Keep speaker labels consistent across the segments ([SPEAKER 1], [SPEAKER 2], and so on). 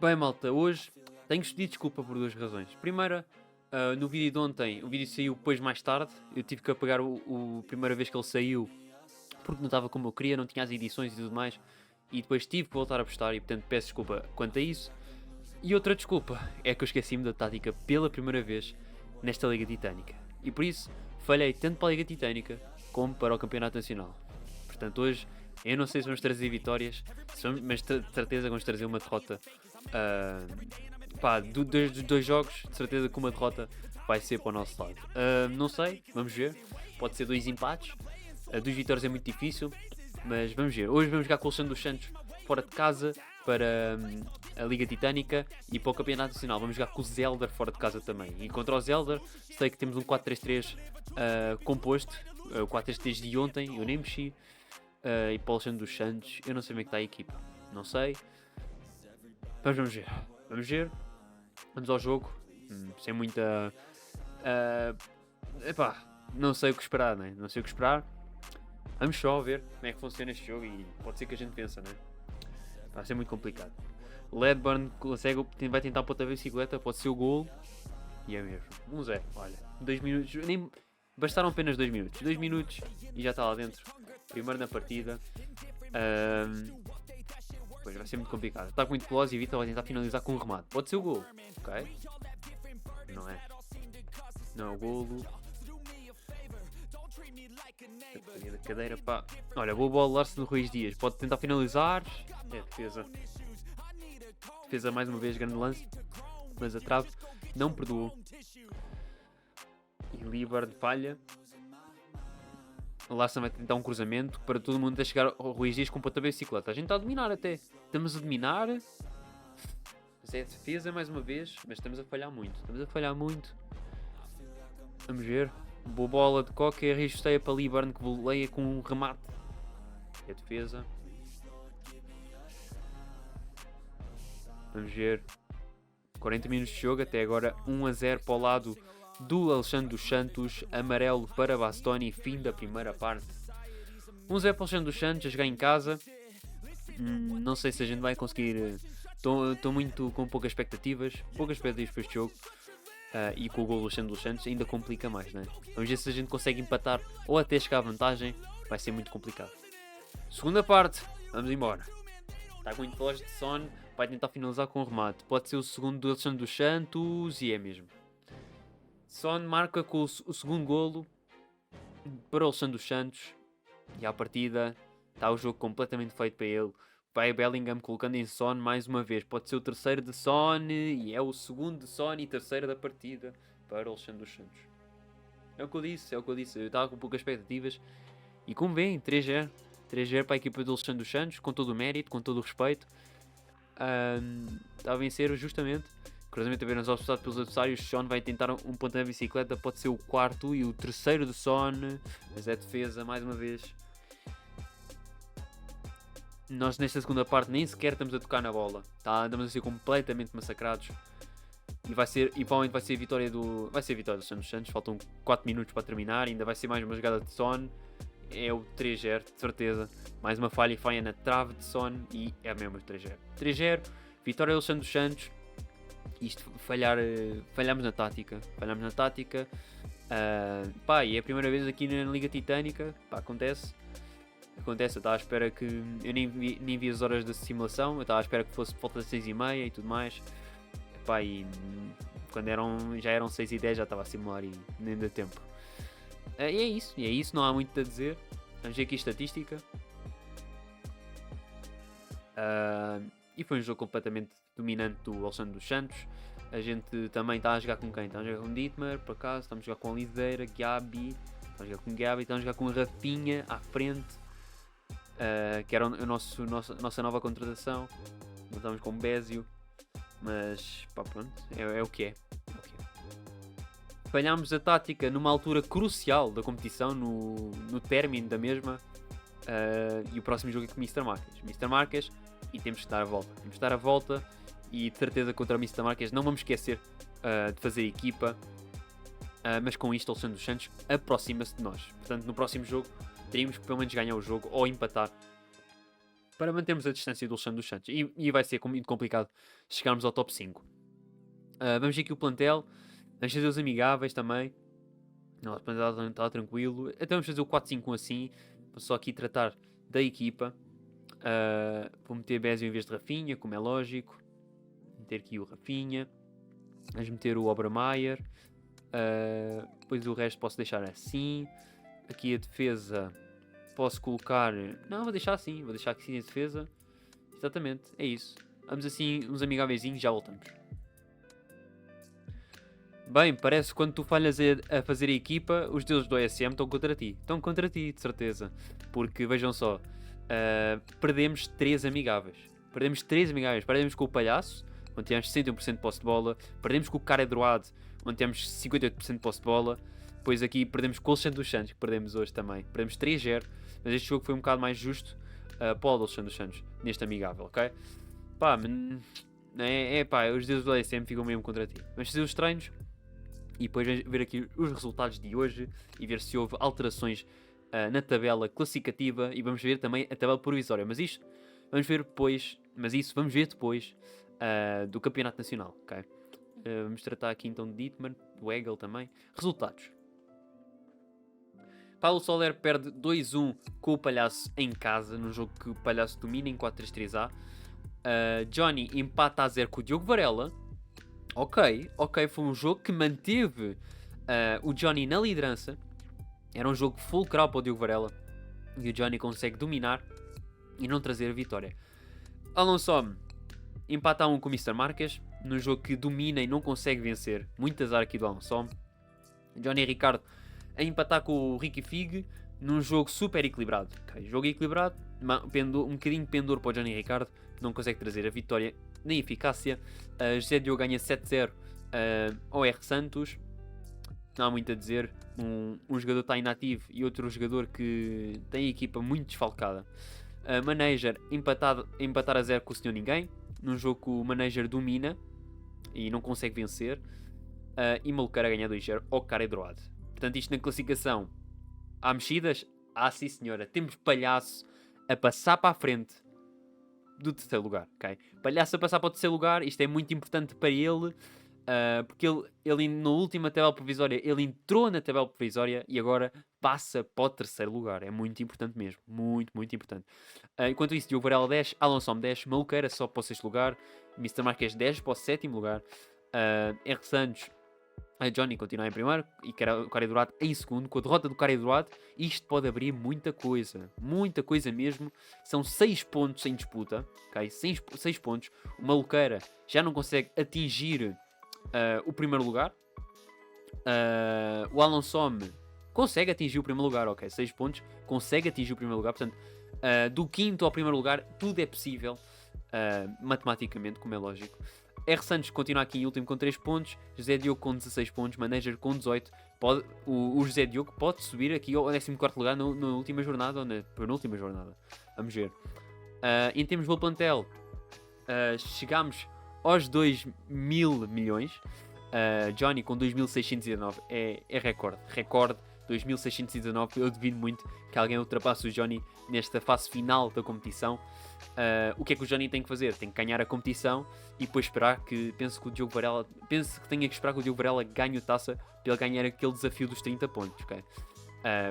[SPEAKER 1] Bem, malta, hoje tenho que pedir desculpa por duas razões. Primeira, no vídeo de ontem, o vídeo saiu depois mais tarde. Eu tive que apagar a primeira vez que ele saiu porque não estava como eu queria, não tinha as edições e tudo mais. E depois tive que voltar a postar e, portanto, peço desculpa quanto a isso. E outra desculpa é que eu esqueci-me da tática pela primeira vvez nesta Liga Titânica. E por isso, falhei tanto para a Liga Titânica como para o Campeonato Nacional. Portanto, hoje, eu não sei se vamos trazer vitórias, mas de certeza vamos trazer uma derrota. Dos dois jogos, de certeza que uma derrota vai ser para o nosso lado. Não sei, vamos ver. Pode ser dois empates. Duas vitórias é muito difícil, mas vamos ver. Hoje vamos jogar com o Alexandre dos Santos fora de casa para a Liga Titânica e para o Campeonato Nacional. Vamos jogar com o Zelda fora de casa também. E contra o Zelda, sei que temos um 4-3-3 composto. O 4-3-3 de ontem, eu nem mexi. E para o Alexandre dos Santos, eu não sei como é que está a equipa. Não sei. Mas vamos ver. Vamos ver. Vamos ao jogo. Sem muita... não sei o que esperar, né? Não sei o que esperar. Vamos só ver como é que funciona este jogo e pode ser que a gente pensa, né? Vai ser muito complicado. Ledburn vai tentar pôr a bicicleta, pode ser o gol. E é mesmo. 1-0, olha. 2 minutos, nem bastaram apenas 2 minutos. 2 minutos e já está lá dentro. Primeiro na partida. Pois vai ser muito complicado. Está muito veloz e Vitor vai tentar finalizar com um remate. Pode ser o gol. Ok. Não é. Não é o golo. Da cadeira, pá. Olha, boa bola Larson Ruiz Dias. Pode tentar finalizar. É defesa. Defesa mais uma vez, grande lance. Mas a trave não perdoou. E Libard falha. O Larson vai tentar um cruzamento para todo mundo a chegar ao Ruiz Dias com pontapé de bicicleta. A gente está a dominar até. Estamos a dominar. Mas é defesa mais uma vez. Mas estamos a falhar muito. Vamos ver. Boa bola de Coca, rejusteia para Liburn que voleia com um remate. É defesa. Vamos ver. 40 minutos de jogo, até agora 1-0 para o lado do Alexandre dos Santos. Amarelo para Bastoni, fim da primeira parte. 1-0 para o Alexandre dos Santos, a jogar em casa. Não sei se a gente vai conseguir. Estou muito com poucas expectativas para este jogo. E com o gol do Alexandre dos Santos ainda complica mais, né? Vamos ver se a gente consegue empatar ou até chegar à vantagem. Vai ser muito complicado. Segunda parte, vamos embora. Está com muito veloz de Son, vai tentar finalizar com o remate. Pode ser o segundo do Alexandre dos Santos e é mesmo. Son marca com o segundo golo para o Alexandre dos Santos e à partida está o jogo completamente feito para ele. Vai Bellingham colocando em Son mais uma vez. Pode ser o terceiro de Son e é o segundo de Son e terceiro da partida para o Alexandre dos Santos. É o que eu disse. Eu estava com poucas expectativas e como vem, 3-0. 3-0 para a equipa do Alexandre dos Santos, com todo o mérito, com todo o respeito. Está a vencer justamente. Cruzamento a ver nas oportunidades pelos adversários. Son vai tentar um ponto na bicicleta. Pode ser o quarto e o terceiro de Son. Mas é defesa mais uma vez. Nós nesta segunda parte nem sequer estamos a tocar na bola. Andamos a ser completamente massacrados. E provavelmente vai ser a vitória do Santos Santos. Faltam 4 minutos para terminar. Ainda vai ser mais uma jogada de Son. É o 3-0, de certeza. Mais uma falha na trave de Son. E é mesmo o 3-0. 3-0, vitória do Santos Santos. Isto, falhamos na tática. E é a primeira vez aqui na Liga Titânica. Acontece, eu estava à espera que... Eu nem vi as horas da simulação. Eu estava à espera que fosse por volta das 6h30 e tudo mais. E quando já eram 6h10 já estava a simular e nem deu tempo. E é isso, não há muito a dizer. Vamos ver aqui a estatística. E foi um jogo completamente dominante do Alexandre dos Santos. A gente também está a jogar com quem? Está a jogar com Dietmar, por acaso. Estamos a jogar com Oliveira, Gabi. Estamos a jogar com Rafinha à frente. Que era nossa nova contratação. Não estamos com Bésio. Mas pronto, é o que é. Falhámos a tática numa altura crucial da competição, no término da mesma. E o próximo jogo é com o Mr. Marques. E temos que dar a volta. E de certeza contra o Mr. Marques não vamos esquecer de fazer equipa. Mas com isto o Alexandre dos Santos aproxima-se de nós. Portanto, no próximo jogo teríamos que pelo menos ganhar o jogo ou empatar. para mantermos a distância do Alexandre dos Santos. E vai ser muito complicado chegarmos ao top 5. Vamos ver aqui o plantel. Vamos fazer os amigáveis também. Não, o plantel está tranquilo. Então vamos fazer o 4-5-1 assim. Vou só aqui tratar da equipa. Vou meter Bézio em vez de Rafinha, como é lógico. Vou meter aqui o Rafinha. Vamos meter o Obermeier. Depois o resto posso deixar assim. Aqui a defesa posso colocar... Não, vou deixar assim. Vou deixar aqui assim a defesa. Exatamente, é isso. Vamos assim, uns amigáveis, já voltamos. Bem, parece que quando tu falhas a fazer a equipa, os deuses do OSM estão contra ti. Estão contra ti, de certeza. Porque, vejam só, perdemos 3 amigáveis. Perdemos com o Palhaço, onde temos 61% de posse de bola. Perdemos com o Cara Droado, onde temos 58% de posse de bola. Depois aqui perdemos com o Alexandre dos Santos, que perdemos hoje também. Perdemos 3-0, mas este jogo foi um bocado mais justo para o Alexandre dos Santos, neste amigável, ok? Pá, os deuses do OSM ficam mesmo contra ti. Vamos fazer os treinos. E depois ver aqui os resultados de hoje e ver se houve alterações na tabela classificativa e vamos ver também a tabela provisória. Mas isso vamos ver depois do Campeonato Nacional, ok? Vamos tratar aqui então de Dietmar, do Hegel também. Resultados. Paulo Soler perde 2-1 com o Palhaço em casa, num jogo que o Palhaço domina em 4-3-3A. Johnny empata a 0 com o Diogo Varela. Ok, foi um jogo que manteve o Johnny na liderança. Era um jogo fulcral para o Diogo Varela. E o Johnny consegue dominar e não trazer a vitória. Alonso empata a 1 com o Mr. Marques, num jogo que domina e não consegue vencer. Muito azar aqui do Alonso. Johnny e Ricardo a empatar com o Ricky Fig, num jogo super equilibrado. Okay, jogo equilibrado, um bocadinho pendor para o Johnny e Ricardo, não consegue trazer a vitória nem eficácia. José Diogo ganha 7-0 ao R Santos. Não há muito a dizer. Um jogador está inativo e outro jogador que tem a equipa muito desfalcada. Manager empatar a 0 com o Senhor Ninguém, num jogo que o Manager domina e não consegue vencer. E Maluqueira ganha 2-0 ao Cara Droado. Portanto, isto na classificação. Há mexidas? Sim senhora. Temos Palhaço a passar para a frente do terceiro lugar, ok? Palhaço a passar para o terceiro lugar, isto é muito importante para ele, porque ele na última tabela provisória, ele entrou na tabela provisória e agora passa para o terceiro lugar. É muito importante mesmo, muito, muito importante. Enquanto isso, Diogo Varela 10, Alonso 10, Maluqueira só para o sexto lugar, Mr. Marques 10 para o sétimo lugar, R. Santos, Johnny continua em primeiro e o Cara Dourado em segundo. Com a derrota do Cara Dourado, isto pode abrir muita coisa mesmo. São 6 pontos em disputa, ok? 6 pontos. O Maluqueira já não consegue atingir o primeiro lugar. O Alonso consegue atingir o primeiro lugar, ok? 6 pontos, consegue atingir o primeiro lugar. Portanto, do quinto ao primeiro lugar, tudo é possível, matematicamente, como é lógico. R. Santos continua aqui em último com 3 pontos. José Diogo com 16 pontos. Manager com 18. O José Diogo pode subir aqui ao 14º lugar na última jornada ou na penúltima jornada. Vamos ver. Em termos do plantel, chegamos aos 2.000 milhões. Johnny com 2.619 é recorde. Recorde 2.619. Eu devido muito que alguém ultrapasse o Johnny nesta fase final da competição. O que é que o Johnny tem que fazer? Tem que ganhar a competição e depois esperar que... Penso que tenha que esperar que o Diogo Varela ganhe a taça para ele ganhar aquele desafio dos 30 pontos, ok?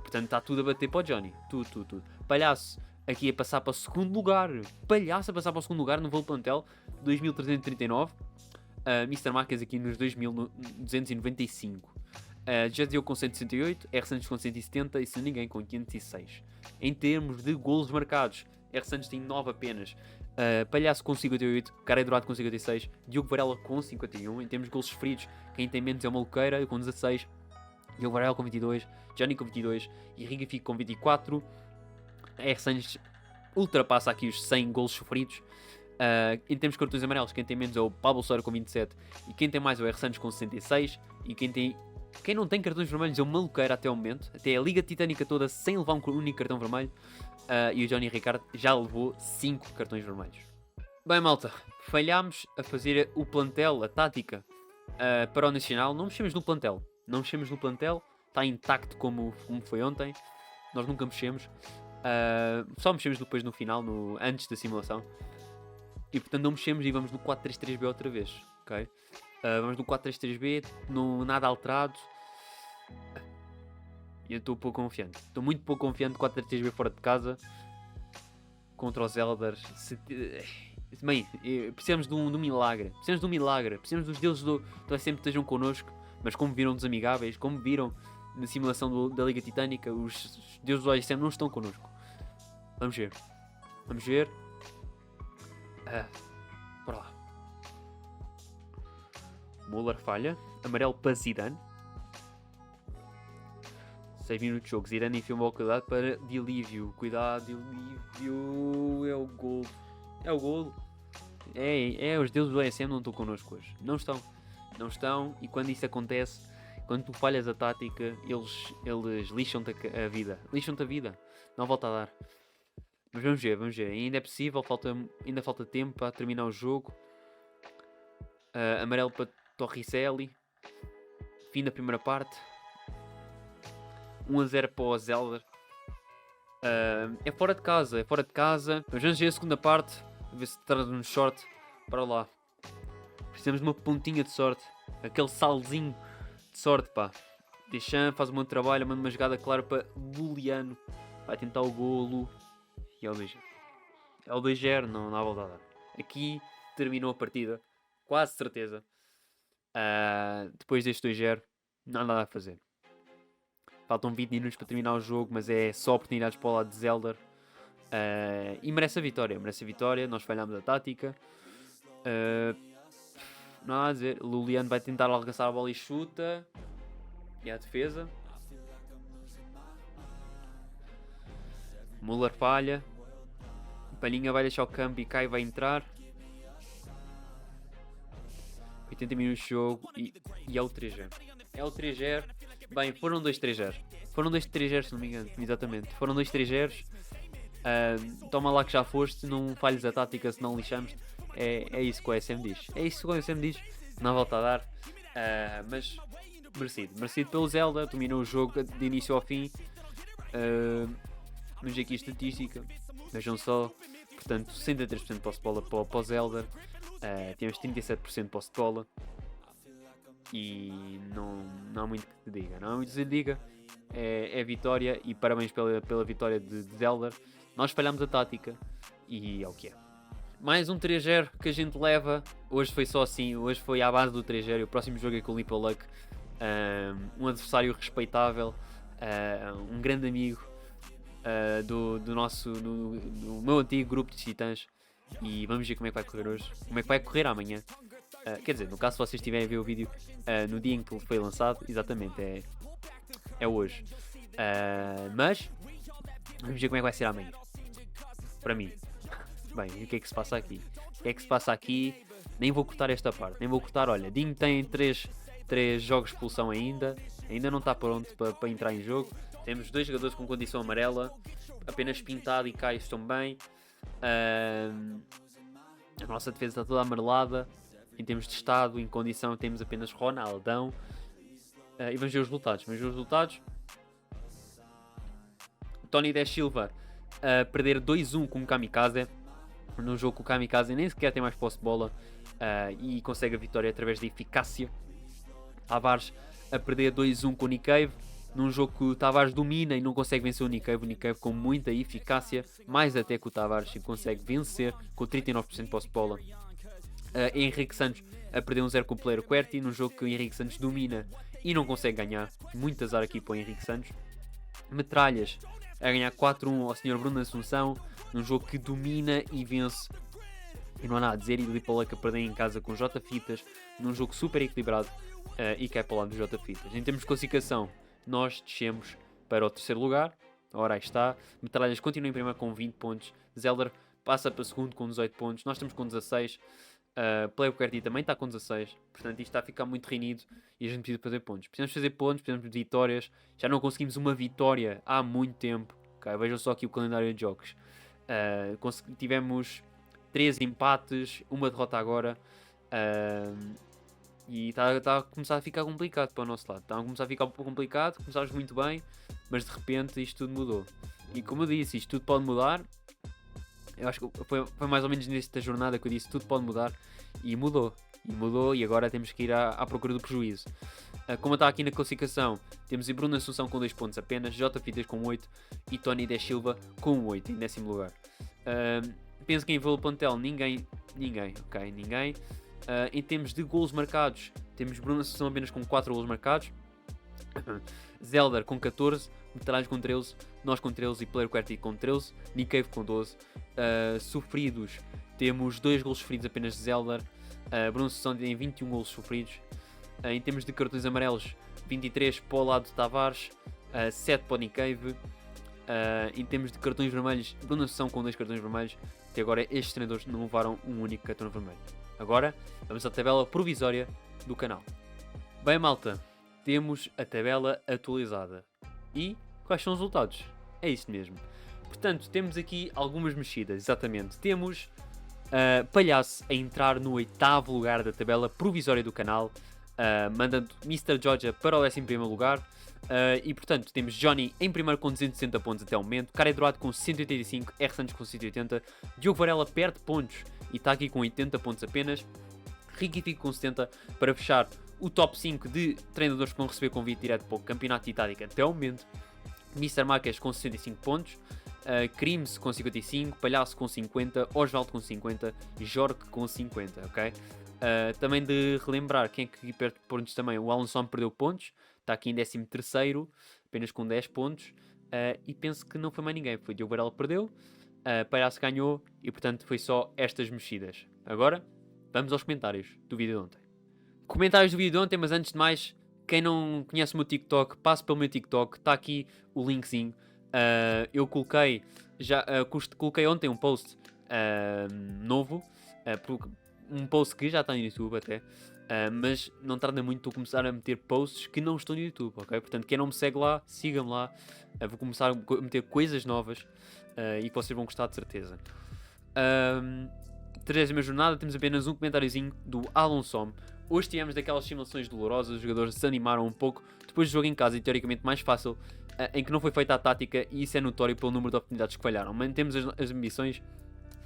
[SPEAKER 1] Portanto, está tudo a bater para o Johnny. Tudo. Palhaço aqui a passar para o segundo lugar. No voo plantel, 2.339. Mr. Marques aqui nos 2.295. Já deu com 168, R. Santos com 170 e sem ninguém com 506. Em termos de golos marcados, R. Santos tem 9 apenas. Palhaço com 58, Cara Dourado com 56, Diogo Varela com 51. Em termos de golos sofridos, quem tem menos é o Maluqueira com 16, Diogo Varela com 22, Johnny com 22 e Riga Fico com 24. R. Santos ultrapassa aqui os 100 golos sofridos. Em termos de cartões amarelos, quem tem menos é o Pablo Soares com 27 e quem tem mais é o R. Santos com 66. E quem não tem cartões vermelhos é o Maluqueira até o momento. Até a Liga Titânica toda sem levar um único cartão vermelho. E o Johnny Ricardo já levou 5 cartões vermelhos. Bem, malta, falhámos a fazer o plantel, a tática para o Nacional. Não mexemos no plantel. Está intacto como foi ontem. Nós nunca mexemos. Só mexemos depois no final, antes da simulação. E portanto não mexemos e vamos no 4-3-3-B outra vez, ok? Vamos no 4-3-3-B, nada alterado. Eu estou pouco confiante. Estou muito pouco confiante 4-3-3-B fora de casa. Contra os Elders. Bem, precisamos de um milagre. Precisamos de um milagre. Precisamos dos deuses do SM que estejam connosco. Mas como viram dos amigáveis, como viram na simulação da Liga Titânica, os deuses do SM não estão connosco. Vamos ver. Vamos ver. Bora lá. Müller falha. Amarelo para Zidane. 6 minutos de jogo. Zidane enfia uma bola, cuidado para Dilívio. Cuidado, Dilívio. É o gol. É o gol. Os deuses do ESM não estão connosco hoje. Não estão. Não estão. E quando isso acontece, quando tu falhas a tática, eles lixam-te a vida. Lixam-te a vida. Não volta a dar. Mas vamos ver. Ainda é possível. Ainda falta tempo para terminar o jogo. Amarelo para Torricelli. Fim da primeira parte. 1-0 para o Zelda. É fora de casa. Mas vamos ver a segunda parte. A ver se traz um short. Para lá. Precisamos de uma pontinha de sorte. Aquele salzinho de sorte, pá. Deschamps faz um bom trabalho. Manda uma jogada clara para Juliano. Vai tentar o golo. E é o 2-0. É o 2-0. Não há volta a dar. Aqui terminou a partida. Quase certeza. Depois deste 2-0. Não há nada a fazer. Faltam 20 minutos para terminar o jogo, mas é só oportunidades para o lado de Zelda. E merece a vitória. Nós falhamos a tática. Não há a dizer. Luliano vai tentar arregaçar a bola e chuta. E a defesa. Müller falha. Palhinha vai deixar o campo e Kai vai entrar. 80 minutos de jogo e é o 3-0. É o 3-0. Bem, foram 2 3-0. Foram 2 3-0, se não me engano. Exatamente. Foram 2 3-0. Toma lá que já foste. Não falhes a tática se não lixamos. É isso que o SM diz. Não volta a dar. Mas merecido pelo Zelda. Dominou o jogo de início ao fim. Vamos ver aqui a estatística. Vejam só. Portanto, 63% de posse de bola para o Zelda. Temos 37% de posse de bola. E não há muito que se diga. É vitória. E parabéns pela vitória de Zelda. Nós falhamos a tática. E é o que é. Mais um 3-0 que a gente leva. Hoje foi só assim. Hoje foi à base do 3-0. E o próximo jogo é com o Lipa Luck. Um adversário respeitável. Um grande amigo. Do meu antigo grupo de titãs. E vamos ver como é que vai correr hoje. Como é que vai correr amanhã. Quer dizer, no caso se vocês estiverem a ver o vídeo no dia em que ele foi lançado. Exatamente, é hoje. Mas vamos ver como é que vai ser amanhã. Para mim. Bem, e o que é que se passa aqui? Nem vou cortar esta parte. Olha, Dinho tem 3 jogos de expulsão ainda. Ainda não está pronto para entrar em jogo. Temos 2 jogadores com condição amarela. Apenas Pintado e Caio estão bem. A nossa defesa está toda amarelada. Em termos de estado, em condição, temos apenas Ronaldão. E vamos ver os resultados. Tony Da Silva a perder 2-1 com o Kamikaze. Num jogo que o Kamikaze nem sequer tem mais posse de bola. E consegue a vitória através da eficácia. Tavares a perder 2-1 com o Nick Cave. Num jogo que o Tavares domina e não consegue vencer o Nick Cave com muita eficácia. Mais até que o Tavares consegue vencer com 39% de posse de bola. Henrique Santos a perder 1-0 com o player QWERTY. Num jogo que o Henrique Santos domina e não consegue ganhar. Muito azar aqui para o Henrique Santos. Metralhas a ganhar 4-1 ao Sr. Bruno Assunção. Num jogo que domina e vence. E não há nada a dizer. E o Lipa Luck a perder em casa com J Fitas. Num jogo super equilibrado. E cai para o lado do J Fitas. Em termos de classificação, nós descemos para o 3º lugar. Ora, aí está. Metralhas continua em primeiro com 20 pontos. Zelda passa para segundo com 18 pontos. Nós estamos com 16. Player QWERTY também está com 16. Portanto, isto está a ficar muito reunido. E a gente precisa fazer pontos. Precisamos de vitórias. Já não conseguimos uma vitória há muito tempo. Okay? Vejam só aqui o calendário de jogos. Tivemos 3 empates. Uma derrota agora. E está a começar a ficar complicado para o nosso lado. Está a começar a ficar um pouco complicado. Começámos muito bem, mas de repente isto tudo mudou. E como eu disse, isto tudo pode mudar. Eu acho que foi mais ou menos nesta jornada que eu disse tudo pode mudar. E mudou. E agora temos que ir à procura do prejuízo. Como está aqui na classificação, temos o Bruno Assunção com 2 pontos apenas, J. Fitas com 8 e Tony De Silva com 8 em 10º lugar. Penso que em Vila Pontel ninguém. Em termos de golos marcados, temos Bruno Assunção apenas com 4 golos marcados, Zelder com 14, Metralhas com 13, nós com 13 e Player Quarty com 13, Nick Cave com 12. Sofridos, temos 2 golos sofridos apenas de Zelder, Bruno Assunção tem 21 golos sofridos. Em termos de cartões amarelos, 23 para o lado de Tavares, 7 para o Nick Cave. Em termos de cartões vermelhos, Bruno Assunção com 2 cartões vermelhos. Até agora estes treinadores não levaram um único cartão vermelho. Agora vamos à tabela provisória do canal. Bem, malta, temos a tabela atualizada. E quais são os resultados? É isto mesmo. Portanto, temos aqui algumas mexidas, exatamente. Temos Palhaço a entrar no 8º lugar da tabela provisória do canal, mandando Mr. Georgia para o 11º lugar. E portanto temos Johnny em primeiro com 260 pontos até o momento, Cara Dourado com 185, R. Santos com 180, Diogo Varela perde pontos e está aqui com 80 pontos apenas, Ricky Fico com 70 para fechar o top 5 de treinadores que vão receber convite direto para o campeonato de Itálica até o momento. Mr. Marques com 65 pontos, Crimes com 55, Palhaço com 50, Osvaldo com 50 e Jorge com 50, ok? Também de relembrar quem é que perde pontos também, o Alonso perdeu pontos, está aqui em 13º, apenas com 10 pontos, e penso que não foi mais ninguém, foi Diogo Varela que perdeu, Palhaço ganhou, e portanto foi só estas mexidas. Agora, vamos aos comentários do vídeo de ontem. Comentários do vídeo de ontem, mas antes de mais, quem não conhece o meu TikTok, passe pelo meu TikTok, está aqui o linkzinho. Eu coloquei ontem um post novo, um post que já está no YouTube até, mas não tarda muito eu começar a meter posts que não estão no YouTube, ok? Portanto, quem não me segue lá, siga-me lá, vou começar a meter coisas novas e que vocês vão gostar de certeza. 30ª jornada, temos apenas um comentáriozinho do Alonso. Hoje tivemos daquelas simulações dolorosas, os jogadores se animaram um pouco depois do jogo em casa e teoricamente mais fácil, em que não foi feita a tática, e isso é notório pelo número de oportunidades que falharam. Mantemos as ambições,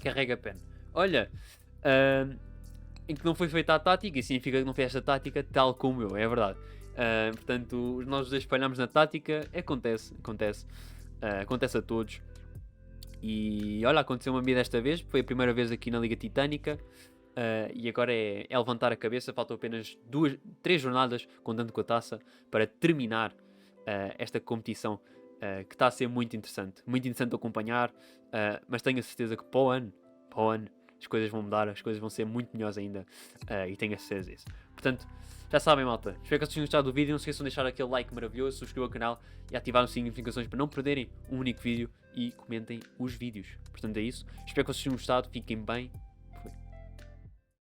[SPEAKER 1] carrega a pena. Olha, em que não foi feita a tática, e significa que não fez esta tática, tal como eu, é verdade. Portanto, nós dois falhamos na tática, acontece a todos. E olha, aconteceu-me a mim desta vez, foi a primeira vez aqui na Liga Titânica, e agora é levantar a cabeça. Faltam apenas 3 jornadas, contando com a taça, para terminar esta competição, que está a ser muito interessante de acompanhar, mas tenho a certeza que para o ano as coisas vão mudar, as coisas vão ser muito melhores ainda, e tenho a certeza disso. Portanto, já sabem, malta, espero que vocês tenham gostado do vídeo. Não se esqueçam de deixar aquele like maravilhoso, subscrevam o canal e ativar o sininho de notificações para não perderem um único vídeo, e comentem os vídeos. Portanto é isso, espero que vocês tenham gostado, fiquem bem